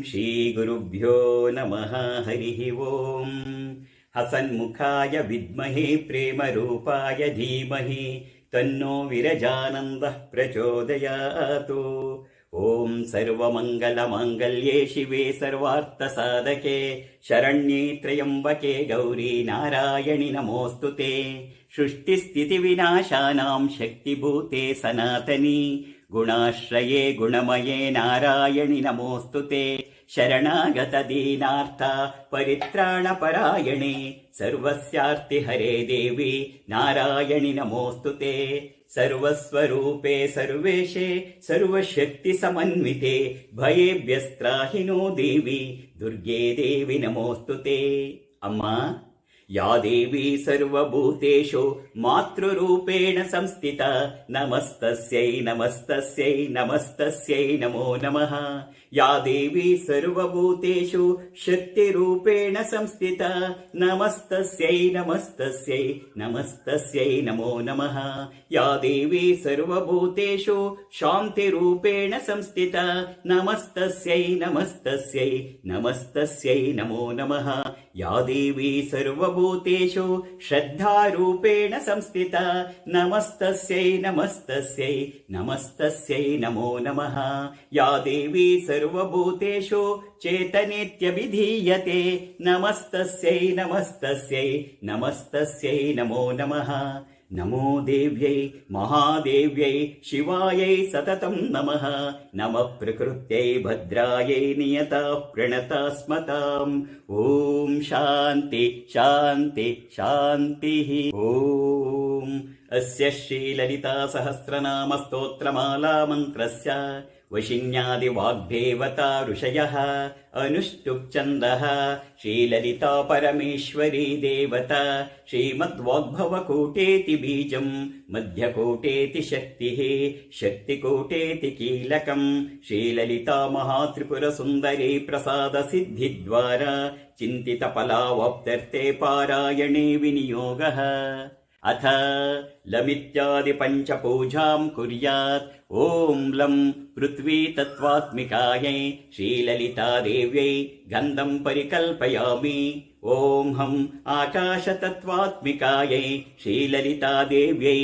श्रीगुरुभ्यो नमः। हरिः ओम्। हसन्मुखाय विद्महे प्रेमरूपाय धीमहि तन्नो विरजानन्दः प्रचोदयातु। ॐ सर्वमङ्गलमाङ्गल्ये शिवे सर्वार्थसाधके शरण्ये त्र्यम्बके गौरी नारायणि नमोऽस्तुते। सृष्टिस्थितिविनाशानां शक्तिभूते सनातनी गुणाश्रये गुणमये नारायणि नमोऽस्तुते। शरणागतदीनार्थ परित्राणपरायणे सर्वस्यार्तिहरे देवी नारायणि नमोऽस्तुते। सर्वस्वरूपे सर्वेशे सर्वशक्तिसमन्विते भयेभ्यस्त्राहि नो देवी दुर्गे देवी नमोऽस्तुते। अम्मा, या देवी सर्वभूतेषु मातृरूपेण संस्थिता नमस्तस्यै नमस्तस्यै नमस्तस्यै नमो नमः। या देवी सर्वभूतेषु शक्तिरूपेण संस्थिता नमस्तस्यै नमस्तस्यै नमस्तस्यै नमो नमः। या देवी सर्वभूतेषु शान्तिरूपेण संस्थिता नमस्तस्यै नमस्तस्यै नमस्तस्यै नमो नमः। या देवी सर्वभूतेषु श्रद्धारूपेण संस्थिता नमस्तस्यै नमस्तस्यै नमस्तस्यै नमो नमः। या देवी सर्वभूतेषु चेतनेत्यभिधीयते नमस्तस्यै नमस्तस्यै नमस्तस्यै नमो नमः। नमो देव्यै महादेव्यै शिवायै सततं नमः। नमः प्रकृत्यै भद्रायै नियताः प्रणताः स्मताम्। ॐ शान्ति शान्ति शान्तिः। ॐ अस्य श्रीललिता सहस्रनाम स्तोत्रमाला मन्त्रस्य वशिन्यादिवाग्देवता ऋषयः अनुष्टुप् छन्दः श्रीललिता परमेश्वरी देवता श्रीमद्वाग्भवकोटेति बीजम् मध्यकोटेति शक्तिः शक्तिकोटेति कीलकम् श्रीललिता महात्रिपुरसुन्दरी प्रसादसिद्धिद्वारा चिन्तितफलावाप्त्यर्थे पारायणे विनियोगः। अथ लमित्यादि पञ्चपूजां कुर्यात्। ॐ लं पृथ्वी तत्त्वात्मिकायै श्रीललिता देव्यै गन्धं परिकल्पयामि। ॐ हं आकाश तत्त्वात्मिकायै श्रीललिता देव्यै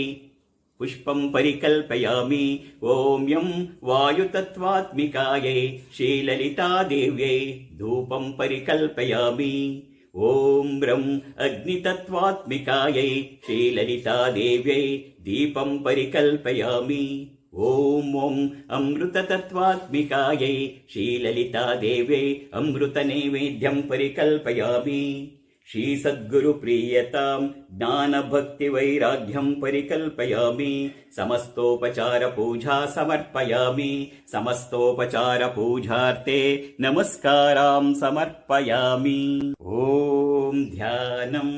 पुष्पं परिकल्पयामि। ॐ यं वायुतत्त्वात्मिकायै श्रीललिता देव्यै धूपं परिकल्पयामि। ॐ ब्रं अग्नितत्त्वात्मिकायै श्रीललिता देव्यै दीपं परिकल्पयामि। ॐ अमृततत्त्वात्मिकायै श्रीललिता देव्यै अमृतनैवेद्यं परिकल्पयामि। श्रीसद्गुरुप्रियतां ज्ञानभक्तिवैराग्यं परिकल्पयामि। समस्तोपचारपूजा समर्पयामि। समस्तोपचारपूजार्थे नमस्कारां समर्पयामि। ॐ ध्यानम्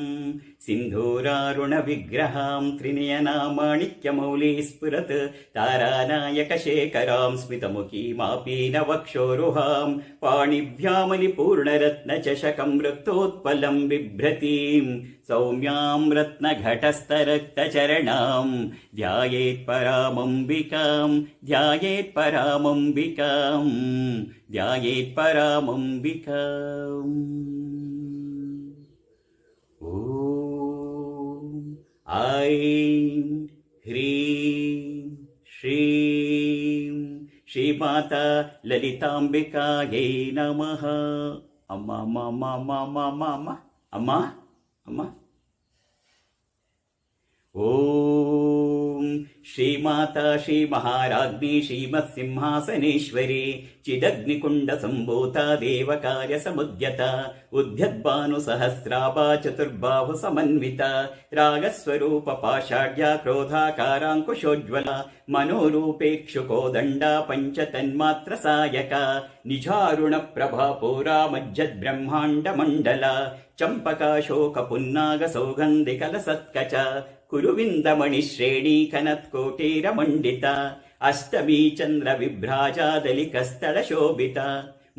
सिन्धूरारुणविग्रहां त्रिनयनामाणिक्यमौली स्फुरत् तारानायकशेखरां स्मितमुखीमापीनवक्षोरुहां पाणिभ्यामलिपूर्णरत्नचषकं रक्तोत्पलं बिभ्रतीं सौम्यां रत्नघटस्थरक्तचरणां ध्यायेत्परामम्बिकां ध्यायेत्परामम्बिकां ध्यायेत्परामम्बिकाम्। ऐं ह्रीं श्रीं श्रीमाता ललिताम्बिकायै नमः। अम्मा अम्मा अम्मा अम्मा अम्मा अम्मा अम्मा अम्मा। ॐ श्रीमाता श्रीमहाराज्ञी श्रीमत्सिंहासनेश्वरी चिदग्निकुण्डसम्भूता देवकार्यसमुद्यता उद्यद्भानुसहस्राभा चतुर्बाहुसमन्विता रागस्वरूपपाषाढ्या क्रोधाकाराङ्कुशोज्ज्वला मनोरूपेक्षुकोदण्डा पञ्चतन्मात्रसायका निजारुणप्रभापूरा मज्जद्ब्रह्माण्डमण्डला चम्पकाशोकपुन्नागसौगन्धिकलसत्कच कुरुविन्दमणिश्रेणी कनत्कोटीरमण्डिता अष्टमी चन्द्रविभ्राजादलिकस्थलशोभिता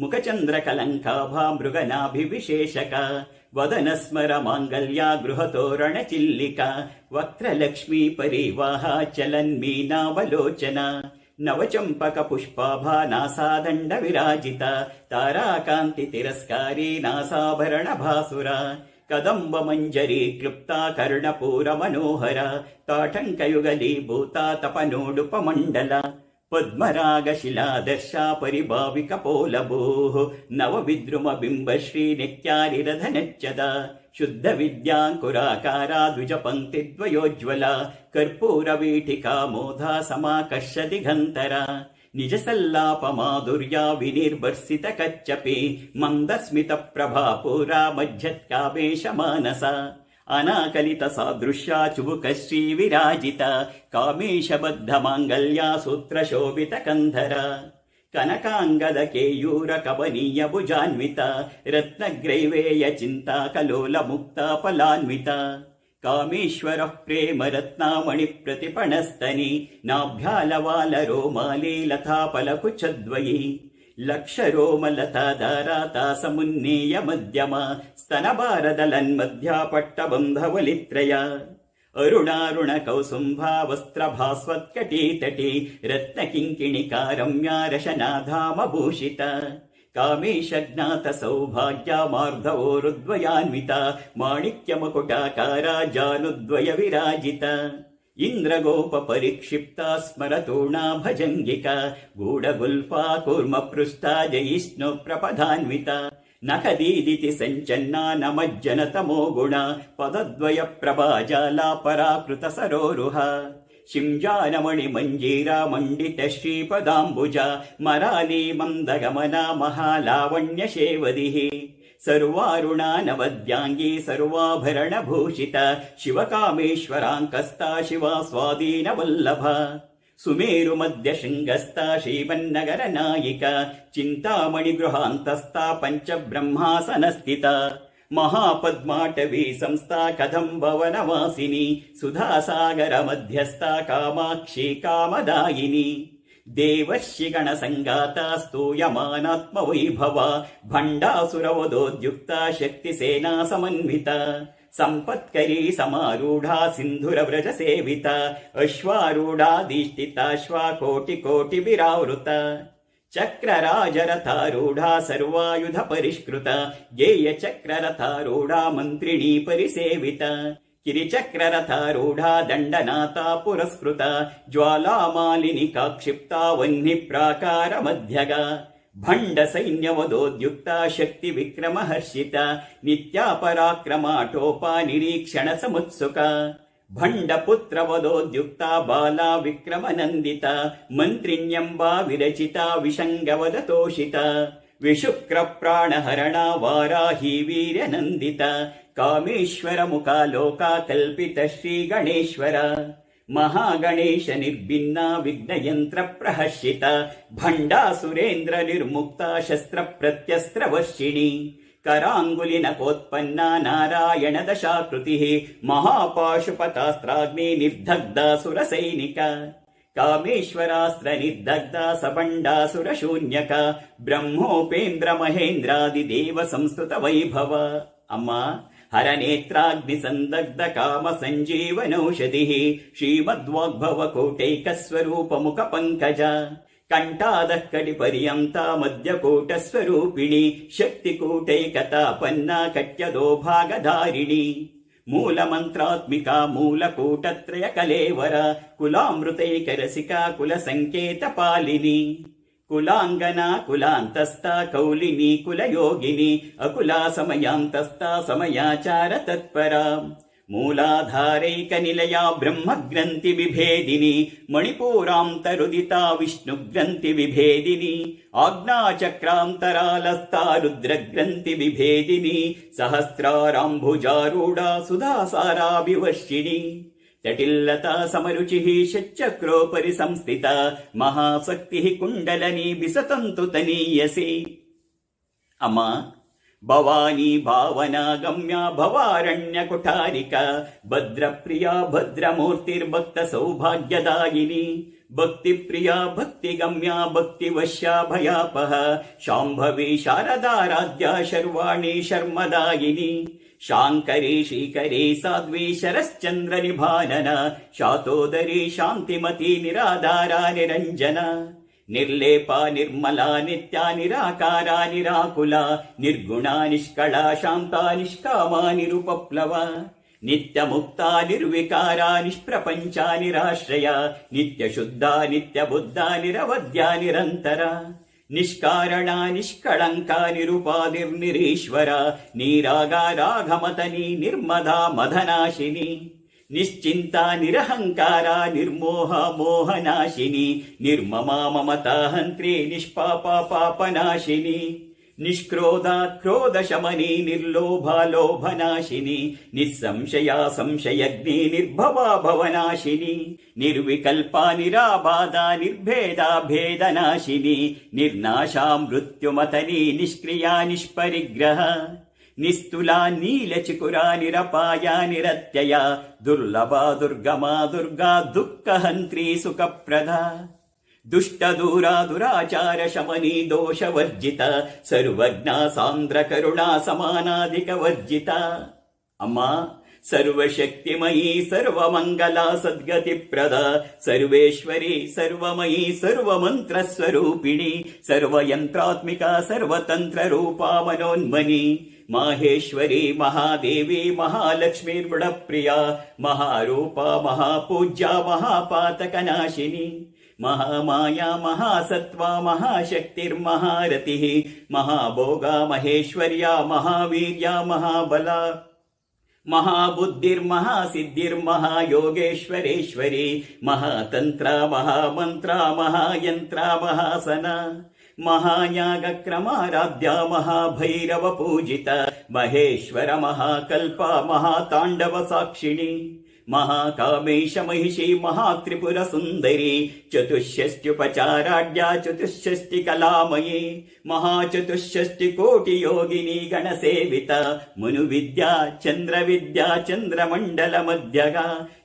मुखचन्द्रकलङ्काभा मृगनाभिविशेषका वदनस्मरमाङ्गल्या गृहतोरणचिल्लिका वक्त्रलक्ष्मी परिवाहा चलन्मीनावलोचना ನವಚಂಪಕ ಪುಷ್ಪಾಭಾ ನಾಸಾದಂಡ ವಿರಾಜಿತ ತಾರಾಕಾಂತಿ ತಿರಸ್ಕಾರಿ ನಾಸಾಭರಣ ಭಾಸುರ ಕದಂಬ ಮಂಜರಿ ಕ್ಲುಪ್ತ ಕರ್ಣಪೂರ ಮನೋಹರ ತಾಟಂಕಯುಗಲೀಭೂತ ತಪನೋಡುಪಮಂಡಲ ಪದ್ಮರಾಗ ಶಿಲಾದರ್ಶ ಪರಿಭಾವಿಕ ಪೋಲಭೂ ನವ ವಿದ್ರುಮ ಬಿಂಬ ಶ್ರೀ ನಿತ್ಯಾರಿರಧ ನೆಚ್ಚದ ಶುದ್ಧ ವಿದ್ಯಾಂಕುರಾಕಾರ ದ್ವಿಜ ಪಂಕ್ತಿ ದ್ವಯೋಜ್ವಲ ಕರ್ಪೂರ ವೀಠಿಕಾ ಮೋಧ ಸಮಾಕರ್ಷ ದಿಗಂತರ ನಿಜ ಸಲ್ಲಾಪ ಮಾಧುರ್ಯ ವಿನಿರ್ಭರ್ಸಿತ ಕಚ್ಚಪಿ ಮಂದಸ್ಮಿತ ಪ್ರಭಾಪೂರ ಮಧ್ಯತ್ಕಾವೇಶ ಮಾನಸ ಅನಾಕಲಿತ ಸಾದೃಶ್ಯ ಚುಬುಕ ಶ್ರೀ ವಿರಾಜಿತ ಕಾಮೇಶ ಬದ್ಧ ಮಾಂಗಲ್ಯ ಸೂತ್ರ ಶೋಭಿತ ಕಂಧರ ಕನಕಾಂಗದ ಕೇಯೂರ ಕವನೀಯ ಭುಜಾನ್ವಿತ ರತ್ನಗ್ರೈವೇಯ ಚಿಂತಾ ಕಲೋಲ ಮುಕ್ತ ಫಲಾನ್ವಿತ ಕಾಮೇಶ್ವರ ಪ್ರೇಮ ರತ್ನಾಮಣಿ ಪ್ರತಿಪಣಸ್ತನಿ ನಾಭ್ಯಾಲವಾಲ ರೋಮಾಲಿ ಲತಾ ಫಲಕುಚದ್ವಯಿ ಲಕ್ಷ ರೋಮಲತಾಧಾರಾತ ಸಮುನ್ನೇಯ ಮಧ್ಯಮ ಸ್ತನಭಾರದಲನ್ಮಧ್ಯ ಪಟ್ಟಬಂಧವಲಿತ್ರಯ ಅರುಣಾರುಣ ಕೌಸುಂಭ ವಸ್ತ್ರ ಭಾಸ್ವತ್ಕಟೀತಟಿ ರತ್ನ ಕಿಂಕಿಣಿಕಾ ರಮ್ಯ ರಶನಾಧಾಮಭೂಷಿತ ಕಾಮೇಶ ಜ್ಞಾತ ಸೌಭಾಗ್ಯ ಮಾರ್ಧವೋರುದ್ವಯಾನ್ವಿತ ಮಾಣಿಕ್ಯ ಮಕುಟಾಕಾರ ಜಾನುದ್ವಯ ವಿರಾಜಿತ ಇಂದ್ರಗೋಪ ಪರಿಕ್ಷಿಪ್ತ ಸ್ಮರತೂಣಾ ಭಜಂಗಿಕ ಗೂಢಗುಲ್ಫಾ ಕೂರ್ಮ ಪೃಷ್ಠ ಜಯಿಷ್ಣು ಪ್ರಪದಾನ್ವಿತ ನಖದೀದಿತಿ ಸಂಚನ್ನ ನಮಜ್ಜನ ತಮೋ ಗುಣ ಪದದ್ವಯ ಪ್ರಭಾಜಾಲ ಪರಾಕೃತ ಸರೋರುಹ ಶಿಂಜಾನಮಣಿ ಮಂಜೀರ ಮಂಡಿತ ಶ್ರೀಪದಾಂಬುಜ ಮರಾಲಿ ಮಂದಗಮನ ಮಹಾಲಾವಣ್ಯ ಶೇವದಿಹಿ ಸರ್ವಾರುಣ ನವದ್ಯಾಂಗಿ ಸರ್ವಾಭರಣ ಭೂಷಿತ ಶಿವಕಾಮೇಶ್ವರಾಂಕಸ್ತ ಶಿವ ಸ್ವಾಧೀನ ವಲ್ಲಭ ಸುಮೇರು ಮಧ್ಯ ಶೃಂಗಸ್ಥ ಶ್ರೀಮನ್ನಗರ ನಾಯಿಕ ಚಿಂತಾಮಣಿ ಗೃಹಾಂತಸ್ಥ ಪಂಚಬ್ರಹ್ಮಾಸನ ಸ್ಥಿತ ಮಹಾಪದ್ಮಾಟವಿ ಸಂಸ್ಥಾ ಕದಂಬವನವಾಸಿನಿ ಸುಧಾಸಾಗರ ಮಧ್ಯಸ್ಥ ಕಾಮಾಕ್ಷಿ ಕಾಮದಾಯಿನಿ ದೇವರ್ಷಿಗಣ ಸಂಗಾತ ಸ್ತೂಯಮಾನಾತ್ಮ ವೈಭವ ಭಂಡಾಸುರವದೋದ್ಯುಕ್ತ ಶಕ್ತಿ ಸೇನಾ ಸಮನ್ವಿತ ಸಂಪತ್ಕರಿ ಸಮಾರೂಢ ಸಿಂಧುರ ವ್ರಜ ಸೇವಿತ ಅಶ್ವಾರೂಢಾಧಿಷ್ಠಿತಾಶ್ವ ಕೋಟಿ ಕೋಟಿ ವಿರಾವೃತ ಚಕ್ರರಾಜರಥಾರೂಢ ಸರ್ವಾಯುಧ ಪರಿಷ್ಕೃತ ಗೇಯ ಚಕ್ರರಥಾರೂಢ ಮಂತ್ರಿಣೀ ಪರಿಸೇವಿತ ಕಿರಿಚಕ್ರರಥಾರೂಢ ದಂಡನಾಥ ಪುರಸ್ಕೃತ ಜ್ವಾಲಾಮಾಲಿನಿ ಕಾಕ್ಷಿಪ್ತ ವನ್ನಿ ಪ್ರಾಕಾರ ಮಧ್ಯಗ ಭಂಡ ಸೈನ್ಯವದೋದ್ಯುಕ್ತ ಶಕ್ತಿ ವಿಕ್ರಮ ಹರ್ಷಿತ ನಿತ್ಯಾಪರಾಕ್ರಮಾಟೋಪ ನಿರೀಕ್ಷಣ ಸಮುತ್ಸುಕ ಭಂಡ ಪುತ್ರವದೋದ್ಯುಕ್ತ ಬಾಲ ವಿಕ್ರಮನಂದಿತ ಮಂತ್ರಿಣ್ಯಂಬ ವಿರಚಿತ ವಿಷಂಗವದ ತೋಷಿತ ವಿಶುಕ್ರ ಪ್ರಾಣಹರಣ ವಾರಾಹಿ ವೀರ್ಯನಂದಿತ ಕಾಮೇಶ್ವರ ಮುಖಾಲೋಕ ಕಲ್ಪಿತ ಶ್ರೀ ಗಣೇಶ್ವರ ಮಹಾಗಣೇಶ ನಿರ್ಭಿನ್ನ ವಿಘ್ನಯಂತ್ರ ಪ್ರಹರ್ಷಿತ ಭಂಡಾಸುರೇಂದ್ರ ನಿರ್ಮುಕ್ತ ಶಸ್ತ್ರ ಪ್ರತ್ಯಸ್ತ್ರ ವರ್ಷಿಣಿ ಕರಾಂಗುಲಿ ನಕೋತ್ಪನ್ನ ನಾರಾಯಣ ದಶಾಕೃತಿ ಮಹಾಪಾಶುಪತಾಸ್ತ್ರಾಗ್ನಿ ನಿರ್ದಗ್ಧ ಸುರ ಸೈನಿಕ ಕಾಮೇಶ್ವರಾಸ್ತ್ರ ನಿರ್ದಗ್ಧ ಸಬಂಡಾಸುರ ಶೂನ್ಯಕ ಬ್ರಹ್ಮೋಪೇಂದ್ರ ಮಹೇಂದ್ರಾದಿ ದೇವ ಸಂಸ್ತುತ ವೈಭವ. ಅಮ್ಮ, ಹರನೇತ್ರಾಗ್ನಿ ಸಂದಗ್ಧ ಕಾಮ ಸಂಜೀವನೌಷಧಿ ಶ್ರೀಮದ್ವಾಗ್ಭವ ಕೋಟೈಕ ಸ್ವರೂಪ ಮುಖ ಪಂಕಜ ಕಂಠಾದ ಕಡಿ ಪರ್ಯಂತ ಮಧ್ಯಕೂಟ ಸ್ವರೂಪಿಣಿ ಶಕ್ತಿಕೂಟೈಕತಾಪನ್ನ ಕಟ್ಯದೋ ಭಾಗಧಾರಿಣಿ ಮೂಲ ಮಂತ್ರಾತ್ಮಿಕ ಮೂಲಕೂಟತ್ರಯ ಕಲೇವರ ಕುಲಾಮೃತೈಕ ರಸಿಕ ಕುಲ ಸಂಕೇತ ಪಾಲಿನಿ ಕುಲಾಂಗನ ಕುಲಾಂತಸ್ಥ ಕೌಲಿನಿ ಕುಲಯೋಗಿನಿ ಅಕುಲಾ ಸಮಯಾಂತಸ್ಥ ಸಮಯಾಚಾರ ತತ್ಪರ ಮೂಲಾಧಾರೈಕ ನಿಲಯ ಬ್ರಹ್ಮಗ್ರಂಥಿ ವಿಭೇದಿನಿ ಮಣಿಪೂರಾಂತರುದಿತ ವಿಷ್ಣು ಗ್ರಂಥಿ ವಿಭೇದಿನಿ ಆಜ್ಞಾಚಕ್ರಾಂತರಾಲಸ್ಥ ರುದ್ರಗ್ರಂಥಿ ವಿಭೇದಿನಿ ಸಹಸ್ರಾರಾಂಭುಜಾರೂಢ ಸುಧಾಸಾರಾಭಿವರ್ಷಿಣಿ ಜಟಿಲ್ಲತಾ ಸಮರುಚಿ ಷಚ್ಚಕ್ರೋಪರಿ ಸಂಸ್ಥಿತ ಮಹಾಸಕ್ತಿ ಕುಂಡಲನಿ ಬಿಸತಂತು ತನೀಯಸಿ. ಅಮ್ಮ, ಭವಾನಿ ಭಾವನಾ ಗಮ್ಯ ಭವಾರಣ್ಯ ಕುಠಾರಿಕ ಭದ್ರಪ್ರಿಯ ಭದ್ರಮೂರ್ತಿರ್ಭಕ್ತ ಸೌಭಾಗ್ಯದಾಯಿನಿ ಭಕ್ತಿ ಪ್ರಿಯ ಭಕ್ತಿ ಗಮ್ಯ ಭಕ್ತಿ ವಶ್ಯ ಭಯಾಪಹ ಶಾಂಭವಿ ಶಾರದಾರಾಧ್ಯ ಶರ್ವಾಣಿ ಶರ್ಮದಾಯಿನಿ ಶಾಂಕರಿ ಶ್ರೀಕರಿ ಸಾಧ್ವಿ ಶರಶ್ಚಂದ್ರ ನಿಭಾನನ ಶಾತೋದರಿ ಶಾಂತಿಮತಿ ನಿರಾಧಾರ ನಿರಂಜನ ನಿರ್ಲೇಪ ನಿರ್ಮಲ ನಿತ್ಯ ನಿರಾಕಾರ ನಿರಾಕುಲ ನಿರ್ಗುಣ ನಿಷ್ಕಳ ಶಾಂತ ನಿಷ್ಕಾಮ ನಿರುಪಪ್ಲವ ನಿತ್ಯ ಮುಕ್ತ ನಿರ್ವಿಕಾರ ನಿಷ್ಪ್ರಪಂಚ ನಿರಾಶ್ರಯ ನಿತ್ಯ ಶುದ್ಧ ನಿತ್ಯ ಬುದ್ಧ ನಿರವಧ್ಯ ನಿರಂತರ ನಿಷ್ಕಾರಣ ನಿಷ್ಕಳಂಕ ನಿರುಪಾದಿರ್ನಿರೀಶ್ವರ ನೀರಾಗಾರಾಘಮತನಿ ನಿರ್ಮದ ಮದನಾಶಿನಿ ನಿಶ್ಚಿಂತ ನಿರಹಂಕಾರ ನಿರ್ಮೋಹ ಮೋಹನಾಶಿನಿ ನಿರ್ಮಮ ಮಮತಾ ಹಂತ್ರಿ ನಿಷ್ಪಾಪ ಪಾಪನಾಶಿನಿ ನಿಷ್ಕ್ರೋಧ ಕ್ರೋಧ ಶಮನಿ ನಿರ್ಲೋಭ ಲೋಭನಾಶಿನಿ ನಿಸ್ಸಂಶಯ ಸಂಶಯಗ್ನಿ ನಿರ್ಭವ ಭವನಾಶಿನಿ ನಿರ್ವಿಕಲ್ಪ ನಿರಾಬಾಧ ನಿರ್ಭೇದ ಭೇದನಾಶಿನಿ ನಿರ್ನಾಶ ಮೃತ್ಯುಮತನಿ ನಿಷ್ಕ್ರಿಯ ನಿಷ್ಪರಿಗ್ರಹ ನಿಸ್ತುಲ ನೀಲಚಿಕುರ ನಿರಪಾಯ ನಿರತ್ಯಯ ದುರ್ಲಭ ದುರ್ಗಮ ದುರ್ಗಾ ದುಃಖ ಹಂತ್ರಿ ಸುಖಪ್ರದ ದುಷ್ಟ ದೂರ ದುರಾಚಾರ ಶಮನಿ ದೋಷ ವರ್ಜಿತ ಸರ್ವಜ್ಞ ಸಾಂದ್ರ ಕರುಣಾ ಸಮಾನಾಧಿಕ ವರ್ಜಿತ ಅಮ್ಮ ಸರ್ವಶಕ್ತಿಮಯಿ ಸರ್ವಮಂಗಲ ಸದ್ಗತಿ ಪ್ರದ ಸರ್ವೇಶ್ವರಿ ಸರ್ವಮಯಿ ಸರ್ವಮಂತ್ರ ಸ್ವರೂಪಿಣಿ ಸರ್ವಯಂತ್ರಾತ್ಮಿಕ ಸರ್ವತಂತ್ರ ರೂಪಾ ಮನೋನ್ಮನಿ ಮಾಹೇಶ್ವರಿ ಮಹಾದೇವಿ ಮಹಾಲಕ್ಷ್ಮೀರ್ಗುಣಪ್ರಿಯ ಮಹಾರೂಪ ಮಹಾಪೂಜ್ಯ ಮಹಾಪಾತಕನಾಶಿನಿ ಮಹಾಮಾಯಾ ಮಹಾಸತ್ವ ಮಹಾಶಕ್ತಿರ್ಮಹಾರತಿ ಮಹಾಭೋಗ ಮಹೇಶ್ವರ್ಯ ಮಹಾವೀರ್ಯ ಮಹಾಬಲ ಮಹಾಬುದ್ಧಿರ್ಮಹಾಸಿದ್ಧಿರ್ಮಹಾಯೋಗೇಶ್ವರೇಶ್ವರಿ ಮಹಾತಂತ್ರ ಮಹಾಮಂತ್ರ ಮಹಾಯಂತ್ರ ಮಹಾಸನ ಮಹಾಯಾಗ ಕ್ರಮಾರಾಧ್ಯ ಮಹಾಭೈರವ ಪೂಜಿತ ಮಹೇಶ್ವರ ಮಹಾಕಲ್ಪ ಮಹಾತಾಂಡವ ಸಾಕ್ಷಿಣಿ ಮಹಾಕಾಮೇಶ ಮಹಿಷಿ ಮಹಾತ್ರಿಪುರ ಸುಂದರಿ ಚತುಷ್ಷಷ್ಟ್ಯುಪಚಾರಾಢ್ಯ ಚತುಷ್ಷಷ್ಟಿ ಕಲಾಮಯಿ ಮಹಾಚತುಷ್ಷಷ್ಟಿ ಕೋಟಿ ಯೋಗಿನಿ ಗಣಸೇವಿತ ಮನುವಿದ್ಯಾ ಚಂದ್ರವಿದ್ಯಾ ಚಂದ್ರಮಂಡಲ ಮಧ್ಯಗ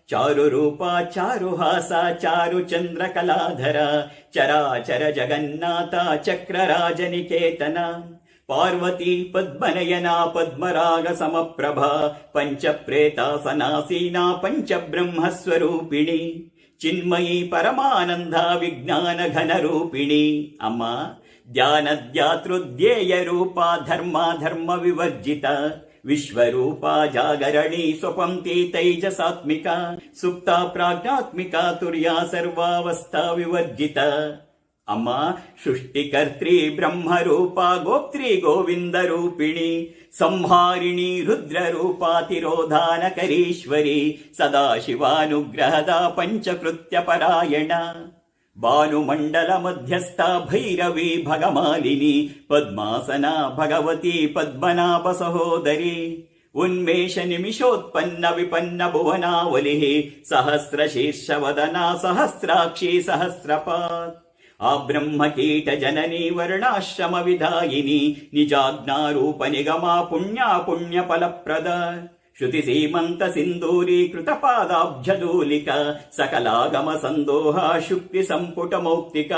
ಚಾರು ರೂಪ ಚಾರುಹಾಸ ಚಾರು ಚಂದ್ರ ಕಲಾಧರ ಚರಾಚರ ಜಗನ್ನಾಥ ಚಕ್ರರಾಜನಿಕೇತನ ಪಾರ್ವತಿ ಪದ್ಮನಯನ ಪದ್ಮರಾಗ ಸಮಪ್ರಭಾ ಪಂಚಪ್ರೇತಾಸನಾಸೀನಾ ಪಂಚಬ್ರಹ್ಮಸ್ವರೂಪಿಣಿ ಚಿನ್ಮಯಿ ಪರಮಾನಂದ ವಿಜ್ಞಾನ ಘನ ರೂಪಿಣಿ ಅಮ್ಮ ಧ್ಯಾನಧ್ಯಾತೃಧ್ಯೇಯ ರೂಪ ಧರ್ಮ ಧರ್ಮ ವಿವರ್ಜಿತ ವಿಶ್ವರೂಪ ಜಾಗರಣಿ ಸ್ವಪಂಕ್ತಿ ತೈಜಸಾತ್ಮಿಕ ಸುಪ್ತ ಪ್ರಾಜ್ಞಾತ್ಮಿಕ ತುರ್ಯ ಸರ್ವಾವಸ್ಥಾ ವಿವರ್ಜಿತ ಅಮ್ಮ ಸೃಷ್ಟಿಕರ್ತ್ರಿ ಬ್ರಹ್ಮರೂಪ ಗೋಪ್ತ್ರಿ ಗೋವಿಂದ ರೂಪಿಣಿ ಸಂಹಾರಿಣಿ ರುದ್ರರೂಪ ತಿರೋಧಾನಕರೀಶ್ವರಿ ಸದಾಶಿವಾನುಗ್ರಹದ ಪಂಚಕೃತ್ಯ ಪರಾಯಣ ಭಾನುಮಂಡಲ ಮಧ್ಯಸ್ಥ ಭೈರವಿ ಭಗಮಾಲಿನಿ ಪದ್ಮಾಸನ ಭಗವತಿ ಪದ್ಮನಾಭ ಸಹೋದರಿ ಉನ್ಮೇಷ ನಿಮಿಷೋತ್ಪನ್ನ ವಿಪನ್ನ ಭುವನಾವಲಿ ಸಹಸ್ರ ಶೀರ್ಷವದನ ಸಹಸ್ರಾಕ್ಷಿ ಸಹಸ್ರಪಾತ್ ಆ ಬ್ರಹ್ಮಕೀಟ ಜನನಿ ವರ್ಣಾಶ್ರಮ ವಿಧಾಯಿನಿ ನಿಜಾಜ್ಞಾರೂಪ ನಿಗಮ ಪುಣ್ಯ ಪುಣ್ಯ ಫಲಪ್ರದ ಶ್ರುತಿ ಸೀಮಂತ ಸಿಂಧೂರೀಕೃತ ಪಾದಾಬ್ಜಧೂಲಿಕ ಸಕಲಾಗಮ ಸಂದೋಹ ಶುಕ್ತಿ ಸಂಪುಟ ಮೌಕ್ತಿಕ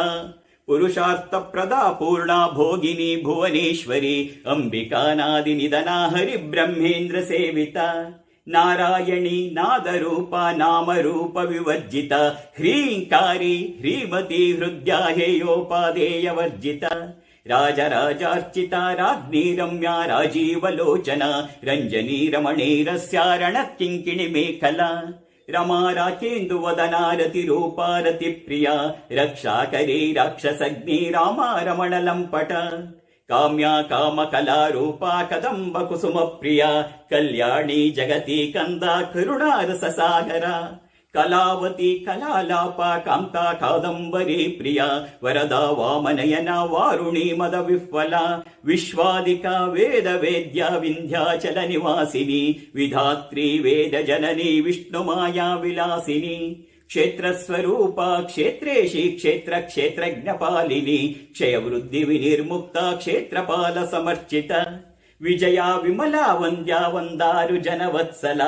ಪುರುಷಾರ್ಥ ಪ್ರದಾ ಪೂರ್ಣ ಭೋಗಿನಿ ಭುವನೇಶ್ವರಿ ಅಂಬಿಕಾನಾದಿ ನಿಧನ ಹರಿ ಬ್ರಹ್ಮೇಂದ್ರ ಸೇವಿತ ನಾರಾಯಣಿ ನಾದರೂಪ ನಾಮರೂಪ ವಿವರ್ಜಿತ ಹ್ರೀಂಕಾರಿ ಹ್ರೀಮತಿ ಹೃದಯ ಹೇಯೋಪಾದೇಯ ವರ್ಜಿತ ರಾಜರಾಜಾರ್ಚಿತ ರಾಜ್ಞಿ ರಮ್ಯಾ ರಾಜೀವಲೋಚನ ರಂಜನಿ ರಮಣೀರಸ್ಯಾರಣ ಕಿಂಕಿಣಿ ಮೇಖಲಾ ರಮಾ ರಾಕೇಂದು ವದನಾರತಿ ರೂಪಾರತಿ ಪ್ರಿಯ ರಕ್ಷಾಕರಿ ರಾಕ್ಷಸಗ್ನಿ ರಾಮ ರಮಣ ಲಂಪಟ ಕಾಮ್ಯ ಕಾಮ ಕಲಾರೂಪ ಕದಂಬ ಕುಸುಮ ಪ್ರಿಯ ಕಲ್ಯಾಣಿ ಜಗತಿ ಕಂದ ಕರುಣಾರಸ ಸಾಗರ ಕಲಾವತಿ ಕಲಾಲಾಪ ಕಾಂತ ಕಾದಂಬರಿ ಪ್ರಿಯ ವರದ ವಾಮನಯನ ವಾರುಣಿ ಮದ ವಿಫಲ ವಿಶ್ವಾದಿಕ ವೇದ ವೇದ್ಯ ವಿಂಧ್ಯಾಚಲ ನಿವಾಸಿನಿ ವಿಧಾತ್ರಿ ವೇದ ಜನನಿ ವಿಷ್ಣು ಮಾಯಾ ವಿಲಾಸಿನಿ ಕ್ಷೇತ್ರ ಸ್ವರೂಪ ಕ್ಷೇತ್ರೇಶಿ ಕ್ಷೇತ್ರ ಕ್ಷೇತ್ರಜ್ಞ ಪಾಲಿನಿ ಕ್ಷಯ ವೃದ್ಧಿ ವಿನಿರ್ಮುಕ್ತ ಕ್ಷೇತ್ರಪಾಲ ಸಮರ್ಚಿತ ವಿಜಯ ವಿಮಲಾ ವಂದ್ಯ ವಂದಾರು ಜನವತ್ಸಲ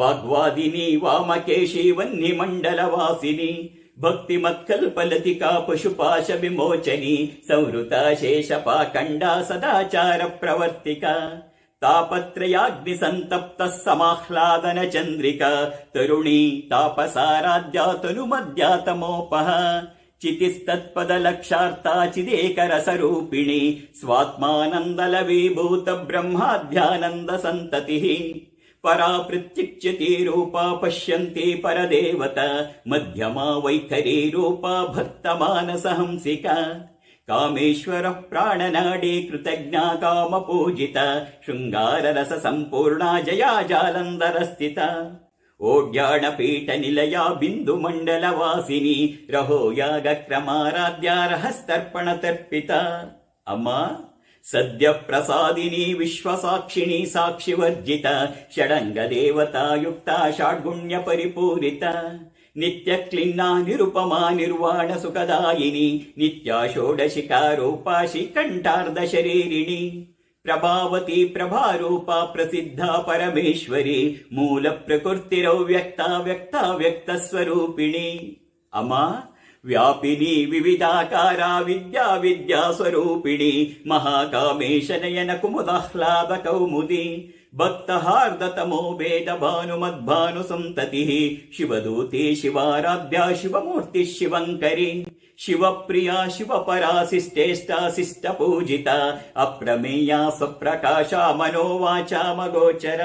ವಾಗ್ವಾದಿನಿ ವಾಮಕೇಶಿ ವನ್ನಿ ಮಂಡಲ ವಾಸಿನಿ ಭಕ್ತಿ ಮತ್ಕಲ್ಪಲತಿಕಾ ಪಶುಪಾಶ ವಿಮೋಚನಿ ಸಂವೃತ ಶೇಷ ಪಾಖಂಡ ಸದಾಚಾರ ಪ್ರವರ್ತಿಕ ತಾಪತ್ರಯಾಗ್ನಿ ಸಂತಪ್ತ ಸಮಾಹ್ಲಾದನ ಚಂದ್ರಿಕಾ ತರುಣಿ ತಾಪಸಾರಾಧ್ಯ ತನು ಮಧ್ಯಾತಮೋಪಹ ಚಿತಿಸ್ತತ್ಪದ ಲಕ್ಷಾರ್ಥ ಚಿದೇಕರ ಸ್ವರೂಪಿಣಿ ಸ್ವಾತ್ಮಾನಂದಲವೀಭೂತ ಬ್ರಹ್ಮಾಧ್ಯಾನಂದ ಸಂತತಿ ಪರಾ ಪ್ರತ್ಯುಚ್ಯತಿ ರೂಪಾ ಪಶ್ಯಂತಿ ಪರದೇವತ ಮಧ್ಯಮಾ ವೈಖರಿ ರೂಪಾ ಭಕ್ತ ಮಾನಸ ಹಂಸಿಕ ಕಾಮೇಶ್ವರ ಪ್ರಾಣನಾಡಿ ಕೃತಜ್ಞಾ ಕಾಮ ಪೂಜಿತ ಶೃಂಗಾರ ರಸ ಸಂಪೂರ್ಣ ಜಯಾ ಜಾಲಂಧರ ಸ್ಥಿತ ಓಡ್ಯಾಣ ಪೀಠ ನಿಲಯ ಬಿಂದು ಮಂಡಲ ವಾಸಿನಿ ರಹೋ ಯಾಗ ಕ್ರಮಾರಾಧ್ಯ ರಹಸ್ತರ್ಪಣ ತರ್ಪಿತ ಅಮ್ಮ ಸದ್ಯ ಪ್ರಸಾದಿನಿ ವಿಶ್ವಸಾಕ್ಷಿಣಿ ಸಾಕ್ಷಿವರ್ಜಿತ ಷಡಂಗ ದೇವತಾಯುಕ್ತ ಷಾಡ್ಗುಣ್ಯ ಪರಿಪೂರಿತ ನಿತ್ಯ ಕ್ಲಿನ್ನ ನಿರುಪಮಾ ನಿರ್ವಾಣ ಸುಖದಾಯಿನಿ ನಿತ್ಯ ಷೋಡಶಿಕಾರೂಪಾ ಶ್ರೀಕಂಠಾರ್ಧ ಶರೀರಿಣಿ ಪ್ರಭಾವತಿ ಪ್ರಭಾರೂಪ ಪ್ರಸಿದ್ಧ ಪರಮೇಶ್ವರಿ ಮೂಲ ಪ್ರಕೃತಿರವ್ಯಕ್ತ ವ್ಯಕ್ತ ವ್ಯಕ್ತ ಸ್ವರೂಪಿಣಿ ಅಮ್ಮ ವ್ಯಾಪಿನಿ ವಿವಿಧಾಕಾರ ವಿದ್ಯಾ ವಿದ್ಯಾ ಸ್ವರೂಪಿಣಿ ಮಹಾಕಾಮೇಶ ನಯನ ಕುಮುದಾಹ್ಲಾದ ಕೌಮುದಿ ಭಕ್ತಹಾರ್ದ ತಮೋ ವೇದ ಭಾನು ಮದ್ಭಾನು ಸಂತತಿ ಶಿವದೂತಿ ಶಿವಾರಾಧ್ಯ ಶಿವಮೂರ್ತಿ ಶಿವಂಕರಿ ಶಿವಪ್ರಿಯ ಶಿವಪರಾ ಶಿಷ್ಟೇಷ್ಟ ಶಿಷ್ಟ ಪೂಜಿತ ಅಪ್ರಮೇಯ ಸ್ವಪ್ರಕಾಶ ಮನೋವಾಚಾಮಗೋಚರ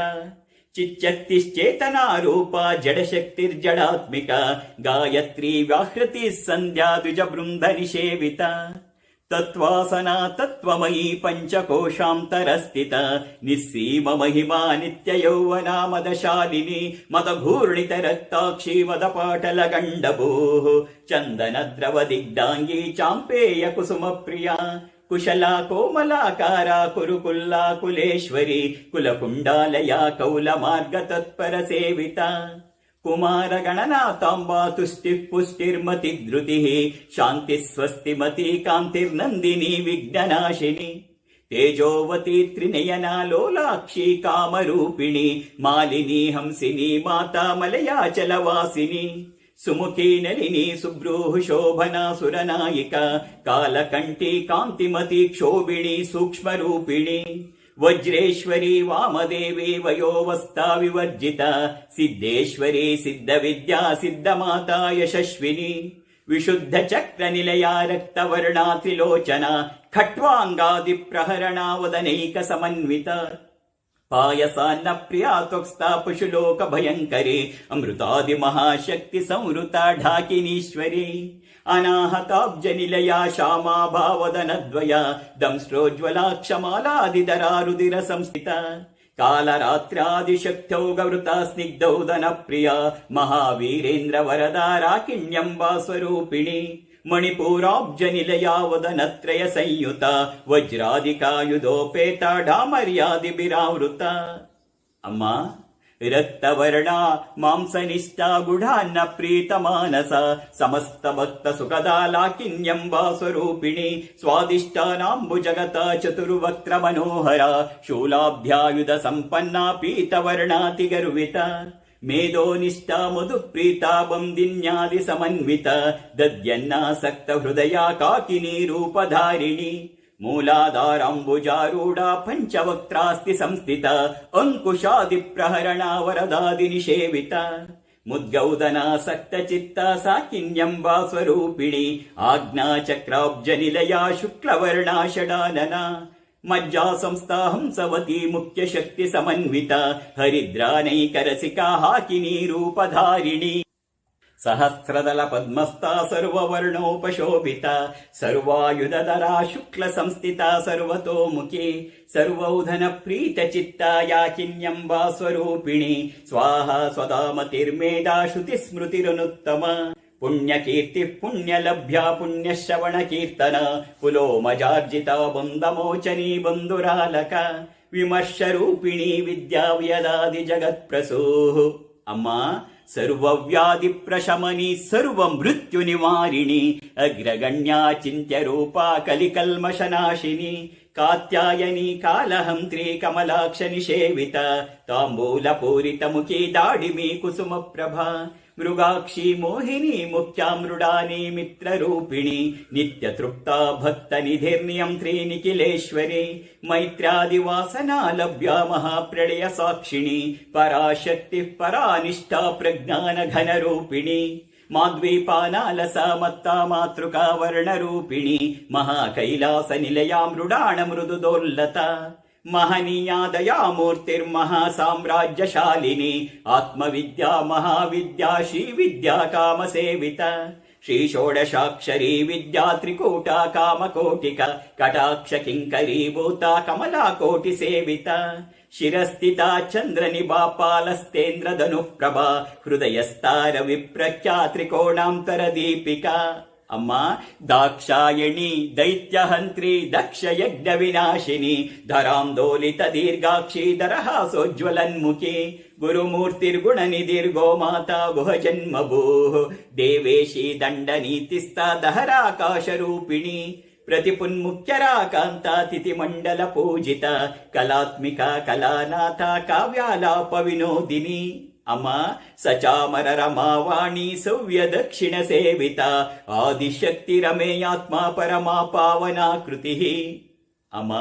ಚಿಚ್ಚಕ್ತಿಶ್ಚೇತನಾರೂಪ ಜಡಶಕ್ತಿರ್ಜಡಾತ್ಮಿಕ ಗಾಯತ್ರಿ ವ್ಯಾಹೃತಿ ಸಂಧ್ಯಾ ದ್ವಿಜ ಬೃಂದ ನಿಷೇವಿತ ತತ್ವಾಸನಾ ತತ್ವಮಯೀ ಪಂಚಕೋಶಾಂತರಸ್ಥಿತ ನಿಸ್ಸೀಮ ಮಹಿಮಾ ನಿತ್ಯ ಯೌವನಾ ಮದಶಾಲಿನಿ ಮದಘೂರ್ಣಿತ ರಕ್ತಾಕ್ಷಿ ಮದ ಪಾಟಲ ಗಂಡಭೂ ಚಂದನ ದ್ರವ ದಿಗ್ಧಾಂಗಿ ಚಾಂಪೇಯ ಕುಸುಮ ಪ್ರಿಯ ಕುಶಲ ಕೋಮಲಾಕಾರ ಕುರುಕುಲ್ಲ ಕುಲೇಶ್ವರಿ ಕುಲಕುಂಡಾಲಯ ಕೌಲ ಮಾರ್ಗ ತತ್ಪರ ಸೇವಿತ ಕುಮಾರ ಗಣನಾಥಾಂಬಾ ತುಷ್ಟಿ ಪುಷ್ಟಿರ್ಮತಿ ಧೃತಿ ಶಾಂತಿ ಸ್ವಸ್ತಿಮತಿ ಕಾಂತಿರ್ನಂದಿನಿ ವಿಘ್ನನಾಶಿನಿ ತೇಜೋವತಿ ತ್ರಿನಯನ ಲೋಲಾಕ್ಷಿ ಕಾಮರೂಪಿಣಿ ಮಾಲಿನಿ ಹಂಸಿನಿ ಮಾತಾ ಮಲಯಾಚಲವಾಸಿನಿ ಸುಮುಖಿ ನಲಿನಿ ಸುಬ್ರೂಹು ಶೋಭನಾ ಸುರನಾಯಿಕ ಕಾಲಕಂಠಿ ಕಾಂತಿಮತಿ ಕ್ಷೋಭಿಣಿ ಸೂಕ್ಷ್ಮ ರೂಪಿಣಿ ವಜ್ರೇಶ್ವರಿ ವಾಮದೇವಿ ವಯೋವಸ್ಥಾ ವಿವರ್ಜಿತ ಸಿದ್ದೇಶ್ವರಿ ಸಿದ್ಧ ವಿದ್ಯಾ ಸಿದ್ಧ ಮಾತಾ ಯಶಸ್ವಿನಿ ವಿಶುದ್ಧ ಚಕ್ರ ನಿಲಯ ರಕ್ತವರ್ಣಾ ತ್ರಿಲೋಚನ ಖಟ್ವಾಂಗಾದಿ ಪ್ರಹರಣಾ ವದನೈಕ ಸಮನ್ವಿತ ಪಾಯಸಾನ್ನ ಪ್ರಿಯಾ ತ್ವಕ್ಸ್ತಾ ಪಶುಲೋಕ ಭಯಂಕರಿ ಅಮೃತಾದಿ ಮಹಾಶಕ್ತಿ ಸಂವೃತ ಢಾಕಿನೀಶ್ವರಿ ಅನಾಹತಾಬ್ಜ ನಿಲಯ ಶ್ಯಾಮಾ ಭಾವದನದ್ವಯ ದಂಸ್ಟ್ರೋಜ್ವಲಾಕ್ಷಮಾಲಾದಿದರಾ ರುದಿರ ಸಂಸ್ಥಿತ ಕಾಲರಾತ್ರ್ಯಾದಿಶಕ್ತೌಗವೃತ ಸ್ನಿಗ್ಧೌದನ ಪ್ರಿಯ ಮಹಾವೀರೇಂದ್ರ ವರದಾರಾಕಿಣ್ಯಂಬಾ ಸ್ವರೂಪಿಣಿ ಮಣಿಪೂರಾಬ್ಜ ನಿಲಯಾವದನತ್ರಯ ಸಂಯುತ ವಜ್ರಾದಿಕಾಯುಧೋಪೇತ ಡಾಮರ್ಯಾದಿ ಬಿರಾವೃತ ಅಮ್ಮ ರಕ್ತವರ್ಣ ಮಾಂಸನಿಷ್ಠ ಗುಢಾನ್ನ ಪ್ರೀತ ಮಾನಸ ಸಮಸ್ತ ಭಕ್ತ ಸುಖದ ಲಾಕಿನ್ಯಂಬಾ ಸ್ವರೂಪಿಣಿ ಸ್ವಾದಿಷ್ಟಾನಾಂಬು ಜಗತ ಚತುರ್ವಕ್ರ ಮನೋಹರ ಶೂಲಾಭ್ಯಾಯುಧ ಸಂಪನ್ನ ಪೀತವರ್ಣಾತಿ ಗರ್ವಿತ ಮೇಧೋನಿಷ್ಠ ಮಧುಪ್ರೀತ ಬಂದಿನ್ಯಾದಿ ಸಮನ್ವಿತ ದದ್ಯನ್ನಾಸಕ್ತ ಹೃದಯ ಕಾಕಿನಿ ರೂಪಧಾರಿಣಿ ಮೂಲಾಧಾರಾಂಬುಜಾರೂಢ ಪಂಚವಕ್ತ್ರಾಸ್ತಿ ಸಂಸ್ಥಿತ ಅಂಕುಶಾದಿ ಪ್ರಹರಣ ವರದಾದಿ ನಿಷೇವಿತ ಮುದ್ಗೌದನಾಸಕ್ತ ಚಿತ್ತ ಸಾಕಿನ್ಯಂಬಾ ಸ್ವರೂಪಿಣಿ ಆಜ್ಞಾ ಚಕ್ರಾಬ್ಜ ನಿಲಯ ಶುಕ್ಲವರ್ಣ ಷಡಾನನ ಮಜ್ಜಾ ಸಂಸ್ಥಾ ಹಂಸವತಿ ಮುಖ್ಯ ಶಕ್ತಿ ಸಮನ್ವಿತ ಹರಿದ್ರಾನೈಕರಸಿಕಾ ಹಾಕಿನಿ ರೂಪಧಾರಿಣಿ ಸಹಸ್ರದಲ ಪದ್ಮಸ್ಥಾ ಸರ್ವವರ್ಣೋಪಶೋಭಿತ ಸರ್ವಾಯುಧಧರಾ ಶುಕ್ಲ ಸಂಸ್ಥಿತ ಸರ್ವತೋಮುಖಿ ಸರ್ವೌಧನ ಪ್ರೀತ ಚಿತ್ತ ಯಾಕಿನ್ಯಂಬಾ ಸ್ವರೂಪಿಣಿ ಸ್ವಾಹ ಸ್ವದಾಮತಿರ್ಮೇಧಾ ಶ್ರುತಿ ಸ್ಮೃತಿರನುತ್ತಮ ಪುಣ್ಯಕೀರ್ತಿ ಪುಣ್ಯಲಭ್ಯ ಪುಣ್ಯಶ್ರವಣ ಕೀರ್ತನ ಪುಲೋಮಜಾರ್ಜಿತ ಬಂದಮೋಚನಿ ಬಂಧುರಾಲಕ ವಿಮರ್ಶ ರೂಪಿಣಿ ವಿದ್ಯಾವ್ಯದಾದಿ ಜಗತ್ಪ್ರಸೂಃ ಅಮ್ಮ ಸರ್ವವ್ಯಾಧಿ ಪ್ರಶಮನಿ ಸರ್ವ ಮೃತ್ಯು ನಿವಾರಿಣಿ ಅಗ್ರಗಣ್ಯ ಚಿಂತ್ಯ ರೂಪ ಕಲಿಕಲ್ಮಶನಾಶಿನಿ ಕಾತ್ಯಾಯನಿ ಕಾಲಹಂತ್ರಿ ಕಮಲಾಕ್ಷ ನಿಷೇವಿತ ತಾಂಬೂಲ ಪೂರಿತ ಮುಖಿ ದಾಡಿಮಿ ಕುಸುಮ ಪ್ರಭಾ ಮೃಗಾಕ್ಷಿ ಮೋಹಿನಿ ಮುಖ್ಯ ಮೃಡಾನಿ ಮಿತ್ರರೂಪಿಣಿ ನಿತ್ಯ ತೃಪ್ತ ಭಕ್ತ ನಿಧಿರ್ನಿಯಂತ್ರಿ ನಿಖಿಲೇಶ್ವರಿ ಮೈತ್ರ್ಯಾದಿವಾಸನಾ ಲಭ್ಯ ಮಹಾಪ್ರಳಯ ಸಾಕ್ಷಿಣಿ ಪರಾಶಕ್ತಿ ಪರಾನಿಷ್ಠಾ ಪ್ರಜ್ಞಾನ ಘನ ರೂಪಿಣಿ ಮಾದ್ವೀಪಾನಾಲಸ ಮತ್ತ ಮಾತೃಕಾ ವರ್ಣರೂಪಿಣಿ ಮಹಾಕೈಲಾಸ ನಿಲಯ ಮೃಡಾಣ ಮೃದುದೋಲ್ಲತ ಮಹನೀಯಾ ದಯಾಮೂರ್ತಿರ್ಮಹಾ ಸಾಮ್ರಾಜ್ಯಶಾಲಿನಿ ಆತ್ಮವಿದ್ಯಾ ಮಹಾವಿದ್ಯಾ ಶ್ರೀವಿದ್ಯಾ ಕಾಮಸೇವಿತ ಶ್ರೀ ಷೋಡಶಾಕ್ಷರಿ ವಿದ್ಯಾ ತ್ರಿಕೂಟ ಕಾಮಕೋಟಿಕ ಕಟಾಕ್ಷ ಕಿಂಕರೀಭೂತ ಕಮಲಾ ಕೋಟಿ ಸೇವಿತ ಶಿರಸ್ಥಿತ ಚಂದ್ರ ನಿಭಾಪಾಲಸ್ತೇಂದ್ರ ಧನುಪ್ರಭಾ ಹೃದಯಸ್ತಾರ ವಿಪ್ರಖ್ಯಾ ತ್ರಿಕೋಣಾಂತರ ದೀಪಿಕಾ ಅಮ್ಮ ದಾಕ್ಷಾಯಣಿ ದೈತ್ಯಹಂತ್ರಿ ದಕ್ಷ ಯಜ್ಞ ವಿನಾಶಿನಿ ಧರಾಂದೋಲಿತ ದೀರ್ಘಾಕ್ಷಿ ದರಹಾಸೋಜ್ವಲನ್ಮುಖಿ ಗುರುಮೂರ್ತಿರ್ಗುಣ ನಿಧಿರ್ಗೋ ಮಾತಾ ಗುಹ ಜನ್ಮಭೂ ದೇವೇಶಿ ದಂಡ ನೀತಿಸ್ತ ದಹರಾಕಾಶ ರೂಪಿಣಿ ಪ್ರತಿಪುನ್ಮುಖ್ಯರಾಕಾಂತ ತಿಥಿಮಂಡಲ ಪೂಜಿತ ಕಲಾತ್ಮಿಕ ಕಲಾನಾಥ ಕಾವ್ಯಾಲಾಪ ವಿನೋದಿನಿ ಅಮ್ಮ ಸಚಾಮರ ರಮಾವಾಣಿ ಸವ್ಯ ದಕ್ಷಿಣ ಸೇವಿತ ಆದಿಶಕ್ತಿ ರಮೇಯಾತ್ಮ ಪರಮಾ ಪಾವನಾಕೃತಿ ಅಮ್ಮ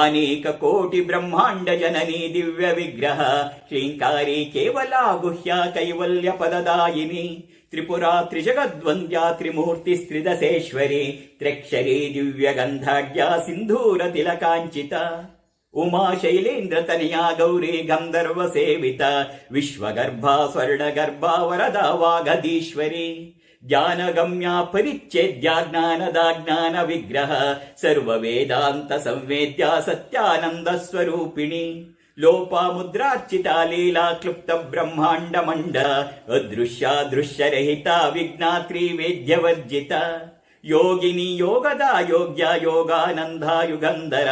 ಅನೇಕ ಕೋಟಿ ಬ್ರಹ್ಮಾಂಡ ಜನನಿ ದಿವ್ಯ ವಿಗ್ರಹ ಶ್ರೀಂಕಾರಿ ಕೇವಲ ಗುಹ್ಯ ಕೈವಲ್ಯ ಪದದಾಯಿನಿ ತ್ರಿಪುರಾ ತ್ರಿಜಗದ್ವಂದ್ಯಾ ತ್ರಿಮೂರ್ತಿ ಸ್ತ್ರಿದಶೇಶ್ವರಿ ತ್ರ್ಯಕ್ಷರಿ ದಿವ್ಯ ಗಂಧಾಢ್ಯ ಸಿಂಧೂರ ತಿಲಕಾಂಚಿತ ಉಮಾ ಶೈಲೇಂದ್ರ ತನಯಾ ಗೌರಿ ಗಂಧರ್ವ ಸೇವಿತ ವಿಶ್ವಗರ್ಭ ಸ್ವರ್ಣಗರ್ಭ ವರದ ವಾಗದೀಶ್ವರಿ ಜ್ಞಾನಗಮ್ಯ ಪರಿಚ್ಛೇದ್ಯ ಜ್ಞಾನದ ಜ್ಞಾನ ವಿಗ್ರಹ ಸರ್ವ ವೇದಾಂತ ಸಂವೇದ್ಯ ಸತ್ಯಾನಂದ ಸ್ವರೂಪಿಣಿ ಲೋಪ ಮುದ್ರಾರ್ಚಿತ ಲೀಲಾ ಕ್ಲುಪ್ತ ಬ್ರಹ್ಮಾಂಡ ಮಂಡ ಅದೃಶ್ಯ ದೃಶ್ಯರಹಿತ ವಿಜ್ಞಾತ್ರಿ ವೇದ್ಯವರ್ಜಿತ ಯೋಗಿನಿ ಯೋಗದ ಯೋಗ್ಯ ಯೋಗಾನಂದ ಯುಗಂಧರ